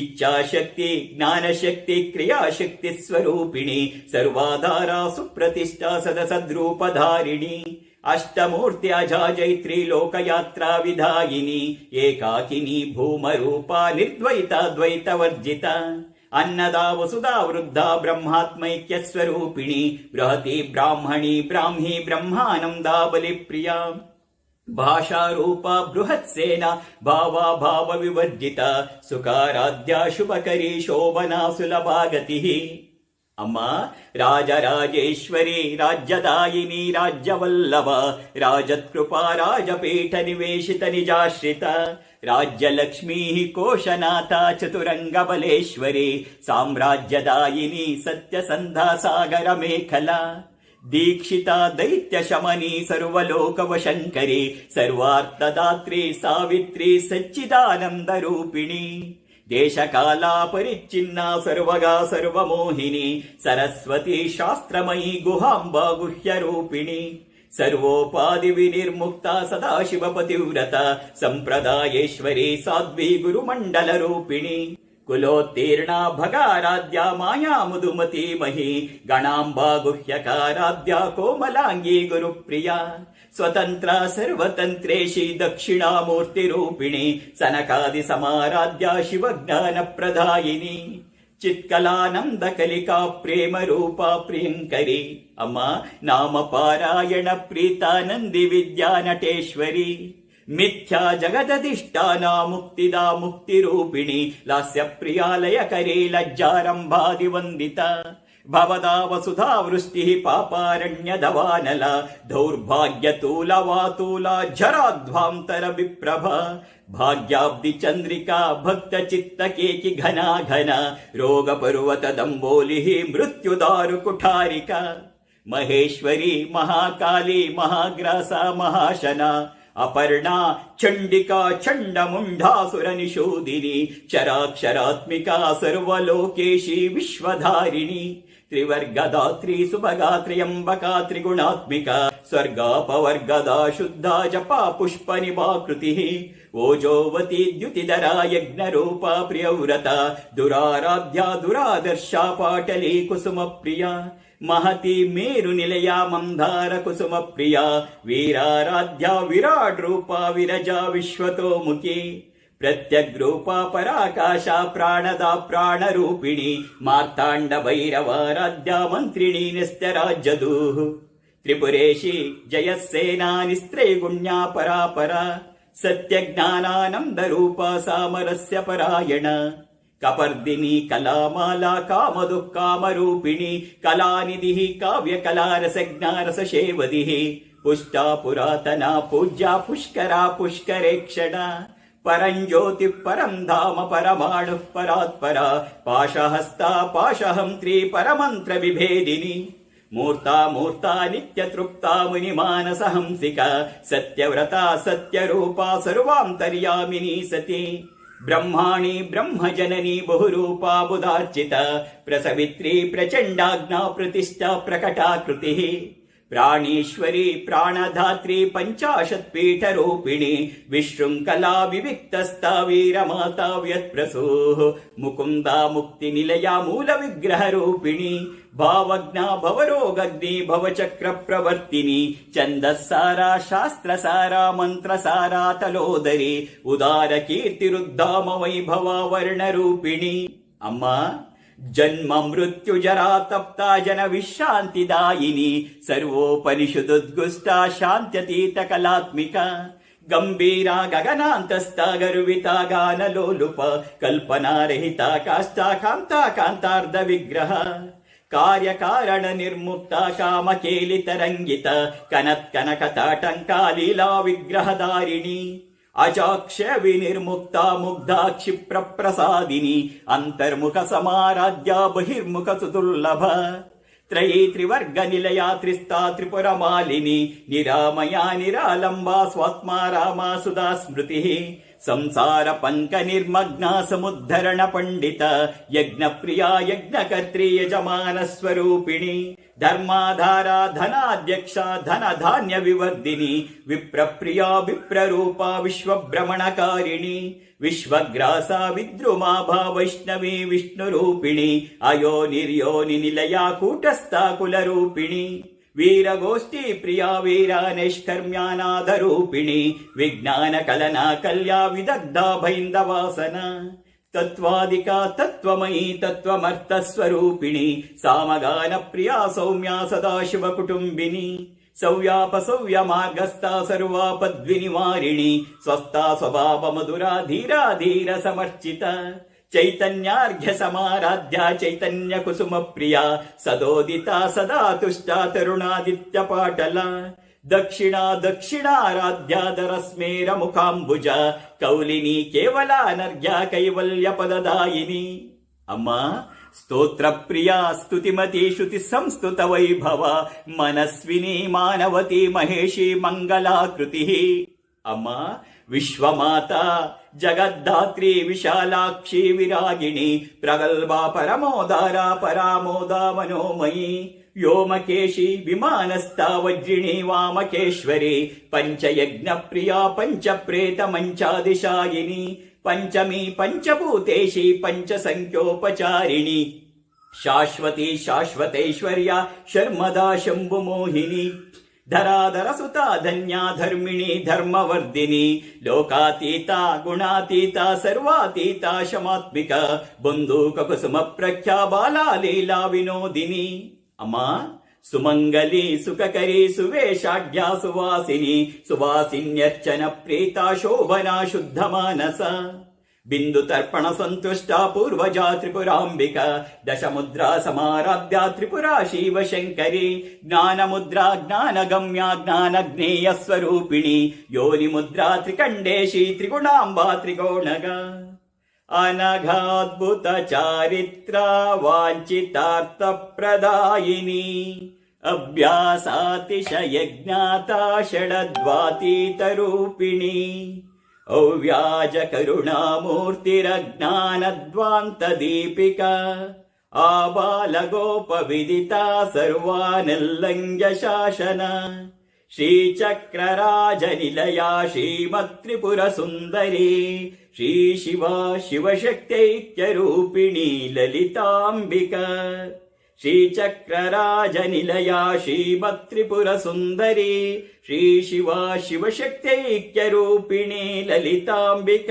ಇಚ್ಛಾಶಕ್ತಿ ಜ್ಞಾನಶಕ್ತಿ ಕ್ರಿಯಾಶಕ್ತಿ ಸ್ವರೂಪಿಣಿ ಸರ್ವಾಧಾರ ಸುಪ್ರತಿಷ್ಠಾ ಸದಸದ್ರೂಪಧಾರಿಣಿ ಅಷ್ಟಮೂರ್ತಿ ಅಜಾಜೈತ್ರಿ ಲೋಕಯಾತ್ರಾ ವಿಧಾಯಿನಿ ಏಕಾಕಿನಿ ಭೂಮರೂಪ ನಿರ್ದ್ವೈತ ದ್ವೈತ ವರ್ಜಿತ ಅನ್ನದ ವಸುಧಾ ವೃದ್ಧ ಬ್ರಹ್ಮಾತ್ಮೈಕ್ಯ ಸ್ವರೂಪಿಣಿ ಬೃಹತಿ ಬ್ರಾಹ್ಮಣಿ ಬ್ರಾಹ್ಮಿ ಬ್ರಹ್ಮಾನಂದ ಬಲಿಪ್ರಿಯ ಭಾಷಾರೂಪ ಬೃಹತ್ ಸೇನ ಭಾವ ವಿವರ್ಜಿತ ಸುಖಾರಾಧ್ಯ ಶುಭಕರಿ ಶೋಭನಾ ಸುಲಭಾಗತಿ ಅಮ್ಮ ರಾಜರಾಜೇಶ್ವರಿ ರಾಜ್ಯದಾಯಿನಿ ರಾಜ್ಯವಲ್ಲಭ ರಾಜತ್ಕೃಪಾ ರಾಜಪೀಠ ನಿವೇಶಿತ ನಿಜಾಶ್ರಿತ ರಾಜ್ಯಲಕ್ಷ್ಮೀ ಕೋಶನಾಥ ಚತುರಂಗ ಬಲೇಶ್ವರಿ ಸಾಮ್ರಾಜ್ಯದಾಯಿನಿ ಸತ್ಯಸಂಧ ಸಾಗರ ಮೇಖಲಾ ದೀಕ್ಷಿತ ದೈತ್ಯ ಶಮನಿ ಸರ್ವಲೋಕವ ಶಂಕರಿ ಸರ್ವಾರ್ಥದಾತ್ರಿ ಸಾವಿತ್ರಿ ಸಚ್ಚಿದಾನಂದ ರೂಪಿಣಿ ದೇಶಕಾಲ ಪರಿಚ್ಛಿನ್ನ ಸರ್ವಗಾ ಸರ್ವಮೋಹಿನಿ ಸರಸ್ವತಿ ಶಾಸ್ತ್ರಮಯಿ ಗುಹಾಂಬ ಗುಹ್ಯ ರೂಪಿಣಿ ಸರ್ವೋಪಾಧಿ ವಿನಿರ್ಮುಕ್ತ ಸದಾಶಿವ ಪತಿವ್ರತ ಸಂಪ್ರದಾಯೇಶ್ವರಿ ಸಾಧ್ವಿ ಗುರುಮಂಡಲ ರೂಪಿಣಿ ಕುಲೋತ್ತೀರ್ಣ ಭಗಾರಾಧ್ಯ ಮಾಯಾ ಮುದುಮತಿ ಮಹಿ ಗಣಾಂಬಾ ಗುಹ್ಯಕಾರಾಧ್ಯ ಕೋಮಲಾಂಗಿ ಗುರುಪ್ರಿಯ ಸ್ವತಂತ್ರ ಸರ್ವತಂತ್ರೇಶಿ ದಕ್ಷಿಣಾಮೂರ್ತಿ ರೂಪಿಣಿ ಸನಕಾದಿ ಸಮಾರಾಧ್ಯ ಶಿವಜ್ಞಾನ ಪ್ರದಾಯಿನಿ ಚಿತ್ಕಲಾನಂದ ಕಲಿಕಾ ಪ್ರೇಮ ರೂಪ ಪ್ರಿಯಂಕರಿ ಅಮ್ಮ ನಾಮ ಪಾರಾಯಣ ಪ್ರೀತಾನಂದಿ ವಿದ್ಯಾ ನಟೇಶ್ವರಿ ಮಿಥ್ಯಾ ಜಗದಧಿಷ್ಠಾನ ಮುಕ್ತಿದಾ ಮುಕ್ತಿ ರೂಪಿಣಿ ಲಾಸ್ಯ ಪ್ರಿಯಾಲಯ ಕರಿ ಲಜ್ಜಾರಂಭಾದಿ ವಂದಿತ ಭವದಾ ವಸುಧಾ ವೃಷ್ಟಿ ಪಾಪಾರಣ್ಯ ದವಾನಲ ದೌರ್ಭಾಗ್ಯ ತೂಲ ವಾತೂಲ ಜರಾಧ್ವಾಂತರ ವಿಪ್ರಭ ಭಾಗ್ಯಾಬ್ಧಿ ಚಂದ್ರಿಕಾ ಭಕ್ತ ಚಿತ್ತ ಕೇಕಿ ಘನಾ ಘನ ರೋಗ ಪರ್ವತ ದಂಬೋಲಿ ಮೃತ್ಯುದಾರು ಕುಠಾರಿಕ ಮಹೇಶ್ವರಿ ಮಹಾಕಾಲಿ ಮಹಾಗ್ರಾಸ ಮಹಾಶನ ಅಪರ್ಣಾ ಚಂಡಿಕಾ ಚಂಡ ಮುಂಡಾಸುರ ನಿಶೋಧಿನಿ ಚರಾಕ್ಷರಾತ್ಮಿಕಾ ಸರ್ವಲೋಕೇಶಿ ವಿಶ್ವಧಾರಿಣಿ ತ್ರಿವರ್ಗದಾತ್ರಿ ಸುಭಗಾ ತ್ರ್ಯಂಬಕಾ ತ್ರಿಗುಣಾತ್ಮಿಕ ಸ್ವರ್ಗಾಪವರ್ಗದ ಶುದ್ಧ ಜಪಾ ಪುಷ್ಪ ನಿಭಾಕೃತಿ ಓಜೋವತಿ ದ್ಯುತಿಧರ ಯಜ್ಞ ರೂಪ ಪ್ರಿಯವ್ರತ ದುರಾರಾಧ್ಯ ದುರಾದರ್ಶ ಪಾಟಲಿ ಕುಸುಮ ಪ್ರಿಯ ಮಹತಿ ಮೇರು ನಿಲಯ ಮಂದಾರ ಕುಸುಮ ಪ್ರಿಯ ವೀರಾರಾಧ್ಯ ವಿರಾಟ್ ರೂಪ ವಿರಜಾ ವಿಶ್ವತೋಮುಖಿ ಪ್ರತ್ಯಗ್ ರೂಪ ಪರಾಕಾಶ ಪ್ರಾಣದ ಪ್ರಾಣ ರೂಪಿಣಿ ಮಾರ್ತಾಂಡ ಭೈರವಾರಾಧ್ಯ ಮಂತ್ರಿಣಿ ನೆಸ್ತ ರಾಜ್ಯದು ತ್ರಿಪುರೇಶಿ ಜಯಸ್ಸೇನಾ ನಿಸ್ತ್ರೈಗುಣ್ಯಾ ಪರಾಪರ ಸತ್ಯಜ್ಞಾನಾನಂದ ರೂಪ ಸಾಮರಸ್ಯ ಪರಾಯಣ ಕಪರ್ದಿನಿ ಕಲಾಮಾಲಾ ಕಾಮದುಃಕಾಮರೂಪಿಣಿ ಕಲಾನಿಧಿ ಕಾವ್ಯ ಕಲಾರಸಜ್ಞಾರಸ ಶೇವದಿ ಪುಷ್ಟಾ ಪುರಾತನ ಪೂಜ್ಯ ಪುಷ್ಕರ ಪುಷ್ಕರೇಕ್ಷಣ ಪರಂಜ್ಯೋತಿ ಪರಂ ಧಾಮ ಪರಮಾಣು ಪರಾತ್ಪರ ಪಾಶಹಸ್ತಾ ಪಾಶಹಂತ್ರಿ ಪರಮಂತ್ರ ವಿಭೇದಿನಿ ಮೂರ್ತಾ ಮೂರ್ತಾ ನಿತ್ಯ ತೃಪ್ತಾ ಮುನಿ ಮಾನಸ ಹಂಸಿಕ ಸತ್ಯವ್ರತ ಸತ್ಯರೂಪ ಸರ್ವಾಂತರ್ಯಾಮಿನಿ ಸತಿ ಬ್ರಹ್ಮಾಣಿ ಬ್ರಹ್ಮಜನನಿ ಬಹುರೂಪಾ ಬುಧಾರ್ಚಿತ ಪ್ರಸವಿತ್ರಿ ಪ್ರಚಂಡಾಜ್ಞಾ ಪ್ರತಿಷ್ಠಾ ಪ್ರಕಟಾಕೃತಿ ಪ್ರಾಣೀಶ್ವರಿ ಪ್ರಾಣಧಾತ್ರಿ ಪಂಚಾಶತ್ ಪೀಠ ರೂಪಿಣಿ ವಿಶೃಂಖಲಾ ವಿವಿಕ್ತಸ್ತಾ ವೀರಮಾತಾ ವ್ಯತ್ಪ್ರಸೂಃ ಮುಕುಂದ ಮುಕ್ತಿ ನಿಲಯ ಮೂಲ ವಿಗ್ರಹ ರೂಪಿಣಿ ಭಾವಜ್ಞ ಭವರೋಗಗ್ನಿ ಭವಚಕ್ರ ಪ್ರವರ್ತಿನಿ ಛಂದಸ್ಸಾರ ಶಾಸ್ತ್ರಸಾರ ಮಂತ್ರಸಾರ ತಲೋದರಿ ಉದಾರ ಕೀರ್ತಿರುದ್ಧಾಮ ವೈಭವ ವರ್ಣ ರೂಪಿಣಿ ಅಮ್ಮ ಜನ್ಮ ಮೃತ್ಯು ಜರಾ ತಪ್ತ ಜನ ವಿಶ್ರಾಂತಿದಾಯಿನಿ ಸರ್ವೋಪನಿಷದುದ್ಗುಷ್ಟ ಶಾಂತ್ಯತೀತ ಕಲಾತ್ಮಿಕ ಗಂಭೀರ ಗಗನಾಂತಸ್ಥ ಗರ್ವಿತ ಗಾನಲೋಲುಪ ಕಲ್ಪನಾರಹಿತ ಕಾಷ್ಟ ಕಾಂತ ಕಾಂತಾರ್ಧ ವಿಗ್ರಹ ಕಾರ್ಯಕಾರಣ ನಿರ್ಮುಕ್ತ ಕಾಮಕೇಲಿತರಂಗಿತ ಕನತ್ಕನಕ ತಾಟಂಕ ಲೀಲಾ ವಿಗ್ರಹಧಾರಿಣಿ ಅಜಾಕ್ಷ ವಿನಿರ್ಮುಕ್ತ ಮುಗ್ಧ ಕ್ಷಿಪ್ರ ಪ್ರಸಾದಿನಿ ಅಂತರ್ಮುಖ ಸಮಾರಾಧ್ಯ ಬಹಿರ್ಮುಖ ಸುದುರ್ಲಭ ತ್ರಯೀ ತ್ರಿವರ್ಗ ನಿಲಯ ತ್ರಿಸ್ತಾ ತ್ರಿಪುರ ಮಾಲಿನಿ ನಿರಾಮಯ ನಿರಾಲಂಬ ಸ್ವಾತ್ಮ ರಾಮ ಸುಧಾ ಸ್ಮೃತಿ ಸಂಸಾರ ಪಂಕ ನಿರ್ಮಗ್ನ ಸಮುದ್ಧರಣ ಪಂಡಿತ ಯಜ್ಞ ಪ್ರಿಯ ಯಜ್ಞಕರ್ತ್ರಿ ಯಜಮಾನ ಸ್ವರೂಪಿಣಿ ಧರ್ಮಾಧಾರ ಧನಾಧ್ಯಕ್ಷ ಧನ ಧಾನ್ಯ ವಿವರ್ಧಿನಿ ವಿಪ್ರಪ್ರಿಯ ವಿಪ್ರರೂಪ ವಿಶ್ವಭ್ರಮಣಕಾರಿಣಿ ವಿಶ್ವಗ್ರಾಸ ವಿದ್ರುಮಾಭಾ ವೈಷ್ಣವಿ ವಿಷ್ಣುರೂಪಿಣಿ ಅಯೋನಿರ್ಯೋನಿ ನಿಲಯ ಕೂಟಸ್ಥ ಕುಲರೂಪಿಣಿ ವೀರಗೋಷ್ಠಿ ಪ್ರಿಯ ವೀರ ನೈಷ್ಕರ್ಮ್ಯಾನಾದ ರೂಪಿಣಿ ವಿಜ್ಞಾನ ಕಲನ ಕಲ್ಯ ವಿದಗ್ಧ ಭೈಂದವಾಸನ ತತ್ವಾದಿಕ ತತ್ವಮಯಿ ತತ್ವಮರ್ಥ ಸ್ವರೂಪಿಣಿ ಸಾಮಗಾನ ಪ್ರಿಯ ಸೌಮ್ಯ ಸದಾಶಿವ ಕುಟುಂಬಿನಿ ಸೌವ್ಯಾಪ ಸೌವ್ಯ ಮಾರ್ಗಸ್ಥ ಸರ್ವಾಪದ್ವಿನಿವಾರಿಣಿ ಸ್ವಸ್ಥ ಸ್ವಭಾವ ಮಧುರ ಧೀರ ಧೀರ ಸಮರ್ಚಿತ ಚೈತನ್ಯಾರ್ಘ್ಯ ಸಮಾರಾಧ್ಯ ಚೈತನ್ಯ ಕುಸುಮ ಪ್ರಿಯ ಸದೋದಿತ ಸದಾ ತುಷ್ಟ ತರುಣಾದಿತ್ಯ ಪಾಟಲ ದಕ್ಷಿಣ ದಕ್ಷಿಣಾರಾಧ್ಯಾದರ ಸ್ಮೇರ ಮುಖಾಂಬುಜ ಕೌಲಿನಿ ಕೇವಲ ಅನರ್ಘ್ಯ ಕೈವಲ್ಯ ಪದದಾಯಿನಿ ಅಮ್ಮ ಸ್ತೋತ್ರ ಪ್ರಿಯ ಸ್ತುತಿಮತಿ ಶ್ರುತಿ ಸಂಸ್ತುತ ವೈಭವ ಮನಸ್ವಿನಿ ಮಾನವತಿ ಮಹೇಶಿ ಮಂಗಲಾಕೃತಿ ಅಮ್ಮ ವಿಶ್ವಮಾತಾ ಜಗದ್ದಾತ್ರಿ ವಿಶಾಲಾಕ್ಷಿ ವಿರಾಗಿಣಿ ಪ್ರಗಲ್ಭ ಪರಮೋದಾರ ಪರಾಮೋದ ಮನೋಮಯಿ ವ್ಯೋಮಕೇಶಿ ವಿಮಾನಸ್ಥ ವಜ್ರಿಣಿ ವಾಮಕೇಶ್ವರಿ ಪಂಚಯಜ್ಞ ಪ್ರಿಯ ಪಂಚಪ್ರೇತ ಮಂಚಾದಿಶಾಯಿನಿ ಪಂಚಮಿ ಪಂಚಭೂತೇಶಿ ಪಂಚಸಂಖ್ಯೋಪಚಾರಿಣಿ ಶಾಶ್ವತಿ ಶಾಶ್ವತೈಶ್ವರ್ಯ ಶರ್ಮದಾ ಶಂಭು ಮೋಹಿನಿ ಧರಾಧರ ಸುತ ಧನ್ಯ ಧರ್ಮಿಣಿ ಧರ್ಮವರ್ಧಿನಿ ಲೋಕಾತೀತ ಗುಣಾತೀತ ಸರ್ವಾತೀತ ಶಮಾತ್ಮಿಕ ಬಂಧೂಕ ಕುಸುಮ ಪ್ರಖ್ಯಾ ಬಾಲಾ ಲೀಲಾ ವಿನೋದಿನಿ ಅಮ್ಮ ಸುಮಂಗಲಿ ಸುಖಕರಿ ಸುವೇಷಾಢ್ಯ ಸುವಾಸಿನಿ ಸುವಾಸಿನ್ಯರ್ಚನ ಪ್ರೀತ ಶೋಭನಾ ಶುದ್ಧ ಮಾನಸ ಬಿಂದು ತರ್ಪಣ ಸಂತುಷ್ಟ ಪೂರ್ವಜಾ ತ್ರಿಪುರಾಂಬಿಕ ದಶ ಮುದ್ರಾ ಸಮಾರಾಧ್ಯ ತ್ರಿಪುರಾ ಶಿವ ಶಂಕರಿ ಜ್ಞಾನ ಮುದ್ರಾ ಜ್ಞಾನ ಗಮ್ಯ ಜ್ಞಾನ ಜ್ಞೇಯ ಸ್ವರೂಪಿಣಿ ಯೋನಿ ಮುದ್ರಾ ತ್ರಿಕಂಡೇಶಿ ತ್ರಿಗುಣಾಂಬಾ ತ್ರಿಗೋಣಗ ಅನಘಾದ್ಭುತ ಚಾರಿತ್ರ ವಾಂಛಿತಾರ್ಥ ಪ್ರದಾಯಿನಿ ಅಭ್ಯಾಸಾತಿಶಯಜ್ಞಾತ ಷಡದ್ವಾತೀತ ರೂಪಿಣಿ ಅವ್ಯಾಜ ಕರುಣಾಮೂರ್ತಿರಜ್ಞಾನದ್ವಾಂತ ದೀಪಿಕ ಆಬಾಲಗೋಪ ವಿದಿತ ಸರ್ವಾನೆಲ್ಲಂಘ್ಯ ಶಾಸನ ಶ್ರೀಚಕ್ರರಾಜ ನಿಲಯ ಶ್ರೀಮತ್ತ್ರಿಪುರ ಸುಂದರಿ ಶ್ರೀ ಶಿವ ಶಿವಶಕ್ತೈಕ್ಯ ರೂಪಿಣಿ ಲಲಿತಾಂಬಿಕ ಶ್ರೀಚಕ್ರರಾಜ ನಿಲಯ ಶ್ರೀಮತ್ತ್ರಿಪುರ ಸುಂದರಿ ಶ್ರೀ ಶಿವ ಶಿವಶಕ್ತೈಕ್ಯ ರೂಪಿಣಿ ಲಲಿತಾಂಬಿಕ